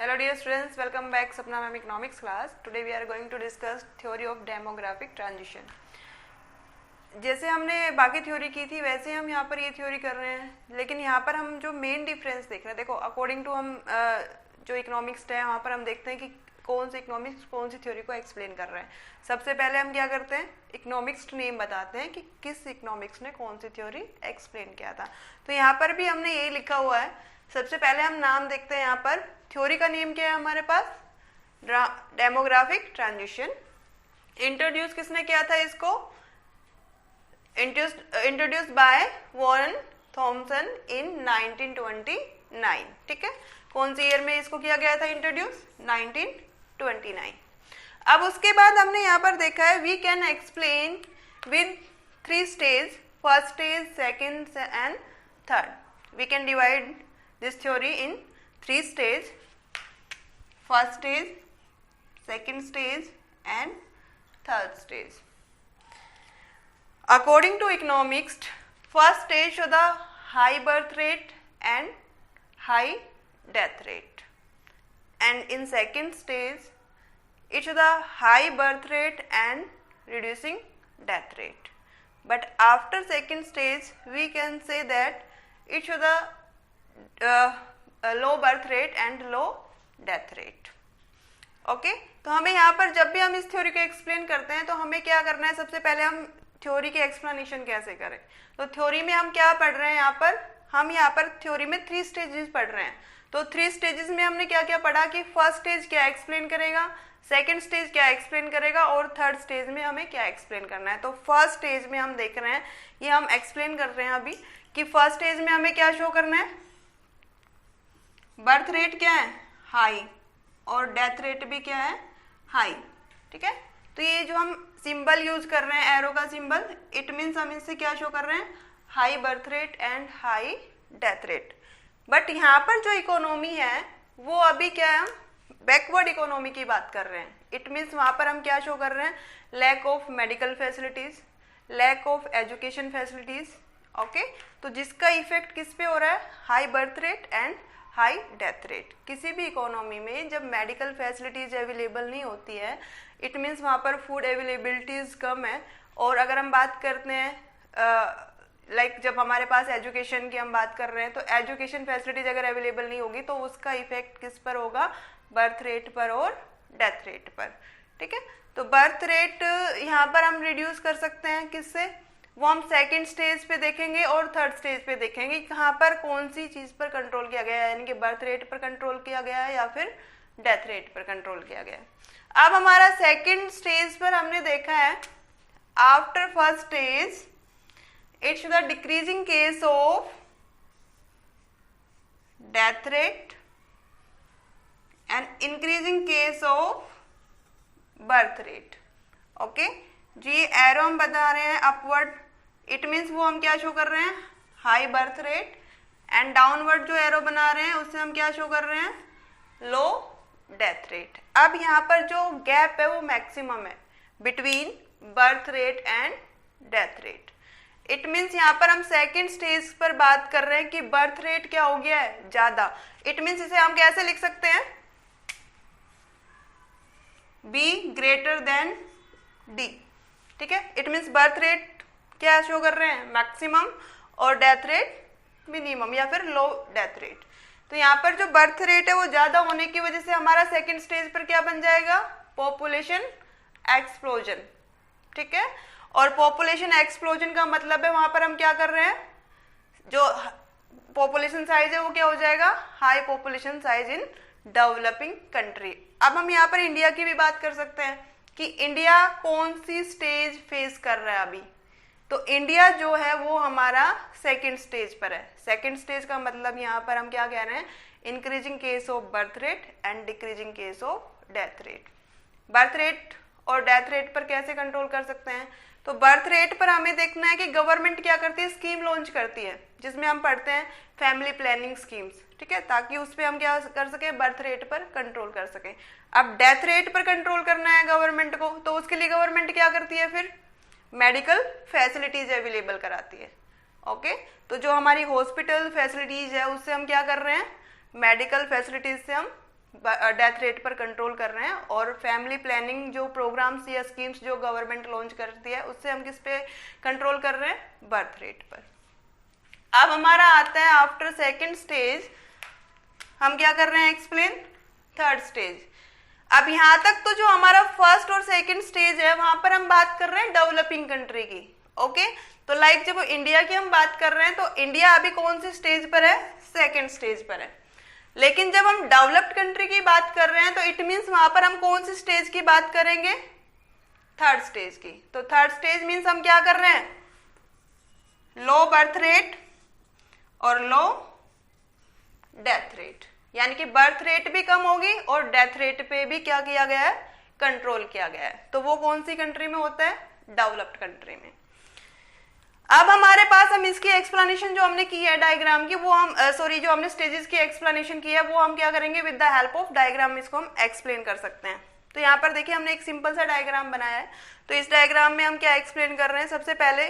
Hello dear students, welcome back Sapna Ma'am Economics class. Today we are going to discuss theory of demographic transition. जैसे हमने बाकी theory की थी वैसे हम यहाँ पर ये थ्योरी कर रहे हैं, लेकिन यहाँ पर हम जो मेन डिफरेंस देख रहे हैं, देखो अकॉर्डिंग टू हम जो इकोनॉमिक्स है वहाँ पर हम देखते हैं कि कौन सी इकोनॉमिक्स कौन सी थ्योरी को एक्सप्लेन कर रहे हैं. सबसे पहले हम क्या करते हैं, इकोनॉमिक्स नेम बताते हैं कि किस इकोनॉमिक्स ने कौन सी थ्योरी एक्सप्लेन किया था. तो यहाँ पर भी हमने यही लिखा हुआ है. सबसे पहले हम नाम देखते हैं. यहाँ पर थ्योरी का नेम क्या है हमारे पास, डेमोग्राफिक ट्रांजिशन. इंट्रोड्यूस किसने किया था इसको, इंट्रोड्यूस्ड बाय वॉरेन थॉमसन इन 1929. ठीक है, कौन सी ईयर में इसको किया गया था इंट्रोड्यूस, 1929. अब उसके बाद हमने यहाँ पर देखा है we can explain with 3 stage, first stage, second and third. We can divide this theory in 3 stage, first stage, second stage and third stage. According to economics, first stage show the high birth rate and high death rate, and in second stage it show the high birth rate and reducing death rate. But after second stage we can say that it show the low birth rate and low death rate. Okay, तो हमें यहाँ पर जब भी हम इस theory को explain करते हैं तो हमें क्या करना है, सबसे पहले हम थ्योरी की एक्सप्लेनेशन कैसे करें. तो थ्योरी में हम क्या पढ़ रहे हैं, हम यहाँ पर थ्योरी में 3 स्टेजेस पढ़ रहे हैं. तो 3 स्टेजेस में हमने क्या क्या पढ़ा कि फर्स्ट स्टेज क्या एक्सप्लेन करेगा, सेकेंड स्टेज क्या एक्सप्लेन करेगा और थर्ड स्टेज में हमें क्या एक्सप्लेन करना है. तो फर्स्ट स्टेज में हम देख रहे हैं, ये हम एक्सप्लेन कर रहे हैं अभी कि फर्स्ट स्टेज में हमें क्या शो करना है, बर्थ रेट क्या है, हाई, और डेथ रेट भी क्या है, हाई. ठीक है, तो ये जो हम सिंबल यूज कर रहे हैं, एरो का सिंबल, इट मीन्स हम इससे क्या शो कर रहे हैं, high birth rate and high death rate. But यहाँ पर जो इकोनॉमी है वो अभी क्या है, हम बैकवर्ड इकोनॉमी की बात कर रहे हैं. इट मीन्स वहाँ पर हम क्या शो कर रहे हैं, lack of medical facilities, lack of education facilities. Okay, तो जिसका इफेक्ट किस पे हो रहा है, high birth rate and high death rate. किसी भी इकोनॉमी में जब मेडिकल फैसिलिटीज अवेलेबल नहीं होती है, इट मीन्स वहाँ पर फूड अवेलेबिलिटीज कम है. और अगर हम बात करते हैं लाइक जब हमारे पास एजुकेशन की हम बात कर रहे हैं, तो एजुकेशन फैसिलिटीज अगर अवेलेबल नहीं होगी तो उसका इफेक्ट किस पर होगा, बर्थ रेट पर और डेथ रेट पर. ठीक है, तो बर्थ रेट यहाँ पर हम रिड्यूस कर सकते हैं किससे, वो हम सेकेंड स्टेज पे देखेंगे और थर्ड स्टेज पे देखेंगे कहाँ पर कौन सी चीज पर कंट्रोल किया गया है, यानी कि बर्थ रेट पर कंट्रोल किया गया है या फिर डेथ रेट पर कंट्रोल किया गया है. अब हमारा सेकेंड स्टेज पर हमने देखा है, after first stage it's the decreasing case of death rate and increasing case of birth rate. Okay, जो ये एरो हम बता रहे हैं अपवर्ड, इट मीन्स वो हम क्या शो कर रहे हैं, high birth rate, and downward जो एरो बना रहे हैं उससे हम क्या शो कर रहे हैं, लो डेथ रेट. अब यहाँ पर जो गैप है वो मैक्सिमम है between birth rate and death rate. It means यहाँ पर हम सेकेंड स्टेज पर बात कर रहे हैं कि बर्थ रेट क्या हो गया है, ज्यादा. इट मीन्स इसे हम कैसे लिख सकते हैं, बी ग्रेटर देन डी. ठीक है, इट मीन्स बर्थ रेट क्या शो कर रहे हैं, मैक्सिमम, और डेथ रेट मिनिमम या फिर लो डेथ रेट. तो यहाँ पर जो बर्थ रेट है वो ज्यादा होने की वजह से हमारा सेकेंड स्टेज पर क्या बन जाएगा, पॉपुलेशन एक्सप्लोजन. ठीक है, और पॉपुलेशन एक्सप्लोजन का मतलब है वहां पर हम क्या कर रहे हैं, जो पॉपुलेशन साइज है वो क्या हो जाएगा, high population size in developing country. अब हम यहाँ पर इंडिया की भी बात कर सकते हैं कि इंडिया कौन सी स्टेज फेस कर रहा है अभी. तो इंडिया जो है वो हमारा सेकेंड स्टेज पर है. सेकेंड स्टेज का मतलब यहाँ पर हम क्या कह रहे हैं, increasing case of birth rate and decreasing case of death rate. Birth rate और डेथ रेट पर कैसे कंट्रोल कर सकते हैं, तो बर्थ रेट पर हमें देखना है कि गवर्नमेंट क्या करती है, स्कीम लॉन्च करती है जिसमें हम पढ़ते हैं फैमिली प्लानिंग स्कीम्स. ठीक है, ताकि उस पर हम क्या कर सके, बर्थ रेट पर कंट्रोल कर सके. अब डेथ रेट पर कंट्रोल करना है गवर्नमेंट को, तो उसके लिए गवर्नमेंट क्या करती है, फिर मेडिकल फैसिलिटीज अवेलेबल कराती है. ओके, तो जो हमारी हॉस्पिटल फैसिलिटीज है उससे हम क्या कर रहे हैं, मेडिकल फैसिलिटीज से हम डेथ रेट पर कंट्रोल कर रहे हैं, और फैमिली प्लानिंग जो प्रोग्राम्स या स्कीम्स जो गवर्नमेंट लॉन्च करती है उससे हम किस पे कंट्रोल कर रहे हैं, बर्थ रेट पर। अब हमारा आता है आफ्टर सेकेंड स्टेज, हम क्या कर रहे हैं, एक्सप्लेन थर्ड स्टेज। अब यहाँ तक तो जो हमारा फर्स्ट और सेकंड स्टेज है वहां पर हम बात कर रहे हैं डेवलपिंग कंट्री की, ओके। तो लाइक जब इंडिया की हम बात कर रहे हैं तो इंडिया अभी कौन सी स्टेज पर है, सेकंड स्टेज पर है। लेकिन जब हम डेवलप्ड कंट्री की बात कर रहे हैं तो इट मीन्स वहां पर हम कौन सी स्टेज की बात करेंगे, थर्ड स्टेज की। तो थर्ड स्टेज मीन्स हम क्या कर रहे हैं, लो बर्थ रेट और लो डेथ रेट, यानी कि बर्थ रेट भी कम होगी और डेथ रेट पे भी क्या किया गया है, कंट्रोल किया गया है। तो वो कौन सी कंट्री में होता है, डेवलप्ड कंट्री में। अब हमारे पास हम इसकी एक्सप्लेनेशन जो हमने की है डायग्राम की, वो हम जो हमने स्टेजेस की एक्सप्लेनेशन की है वो हम क्या करेंगे, with the help of diagram इसको हम एक्सप्लेन कर सकते हैं। तो यहाँ पर देखिए हमने एक सिंपल सा डायग्राम बनाया है। तो इस डायग्राम में हम क्या एक्सप्लेन कर रहे हैं, सबसे पहले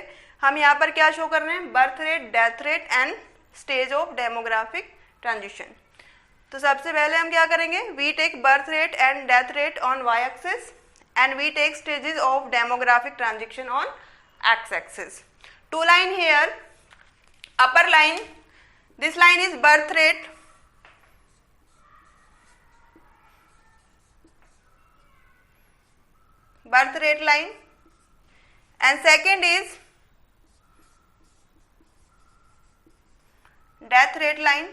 हम यहाँ पर क्या शो कर रहे हैं, birth rate, death rate and stage of demographic transition. तो सबसे पहले हम क्या करेंगे, we take birth rate and death rate on Y axis and we take stages of demographic transition on X axis. Two line here, upper line, this line is birth rate, line, and second is death rate line.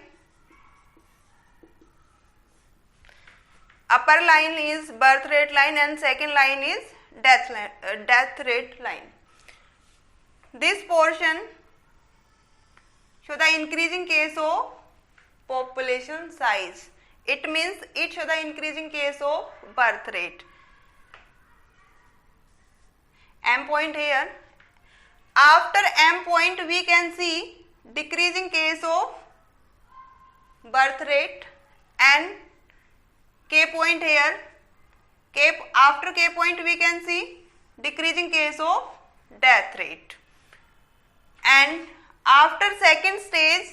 Upper line is birth rate line and second line is death rate line. This portion show the increasing case of population size. It means it show the increasing case of birth rate. M point here. After M point we can see decreasing case of birth rate and K point here. After K point we can see decreasing case of death rate. And after second stage,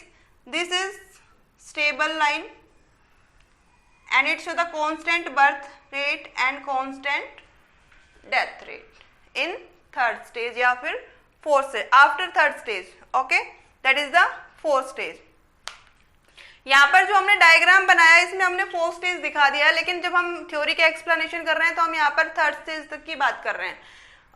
this is stable line and it shows the constant birth rate and constant death rate in third stage या फिर fourth stage, after third stage, okay, that is the fourth stage. यहाँ पर जो हमने diagram बनाया है इसमें हमने फोर्थ स्टेज दिखा दिया है, लेकिन जब हम थ्योरी के एक्सप्लेनेशन कर रहे हैं तो हम यहाँ पर थर्ड स्टेज तक की बात कर रहे हैं,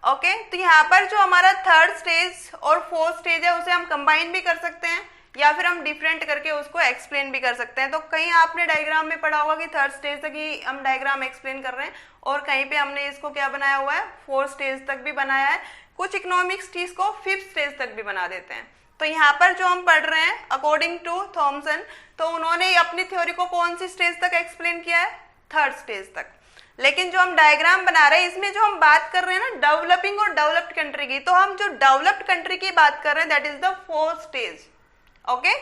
ओके। तो यहाँ पर जो हमारा थर्ड स्टेज और फोर्थ स्टेज है उसे हम कंबाइन भी कर सकते हैं या फिर हम डिफरेंट करके उसको एक्सप्लेन भी कर सकते हैं। तो कहीं आपने डायग्राम में पढ़ा होगा कि थर्ड स्टेज तक ही हम डायग्राम एक्सप्लेन कर रहे हैं और कहीं पे हमने इसको क्या बनाया हुआ है, फोर्थ स्टेज तक भी बनाया है। कुछ इकोनॉमिक्स चीज को फिफ्थ स्टेज तक भी बना देते हैं। तो यहाँ पर जो हम पढ़ रहे हैं अकॉर्डिंग टू थॉमसन, तो उन्होंने अपनी थ्योरी को कौन सी स्टेज तक एक्सप्लेन किया है, थर्ड स्टेज तक। लेकिन जो हम डायग्राम बना रहे हैं इसमें जो हम बात कर रहे हैं ना डेवलपिंग और डेवलप्ड कंट्री की, तो हम जो डेवलप्ड कंट्री की बात कर रहे हैं that is the fourth stage, okay.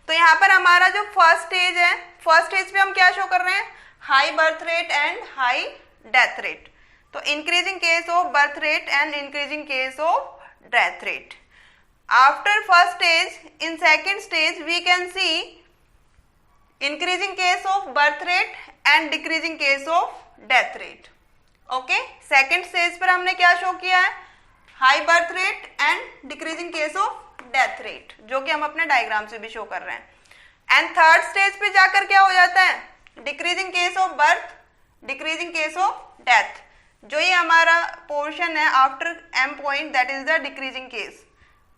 तो यहाँ पर हमारा जो फर्स्ट स्टेज है, फर्स्ट स्टेज पे हम क्या शो कर रहे हैं, high birth rate and high death rate. तो increasing case of birth rate and increasing case of death rate. After first stage, in second stage we can see increasing case of birth rate and decreasing case of death rate, okay. Second stage पर हमने क्या show किया है, high birth rate and decreasing case of death rate, जो कि हम अपने diagram से भी शो कर रहे हैं। एंड थर्ड स्टेज पे जाकर क्या हो जाता है, decreasing case of birth, decreasing case of death. जो ये हमारा पोर्शन है after M point that is the decreasing case,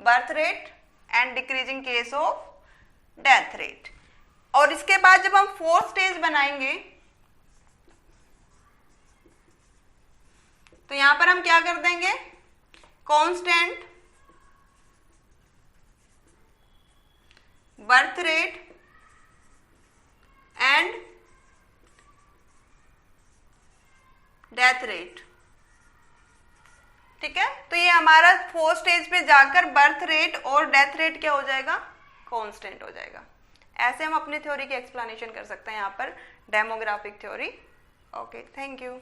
birth rate and decreasing case of death rate. और इसके बाद जब हम फोर्थ स्टेज बनाएंगे तो यहां पर हम क्या कर देंगे, constant birth rate and death rate, ठीक है। तो ये हमारा फोर्थ स्टेज पे जाकर बर्थ रेट और डेथ रेट क्या हो जाएगा, कांस्टेंट हो जाएगा। ऐसे हम अपनी थ्योरी की एक्सप्लेनेशन कर सकते हैं यहाँ पर demographic theory, okay. Thank you.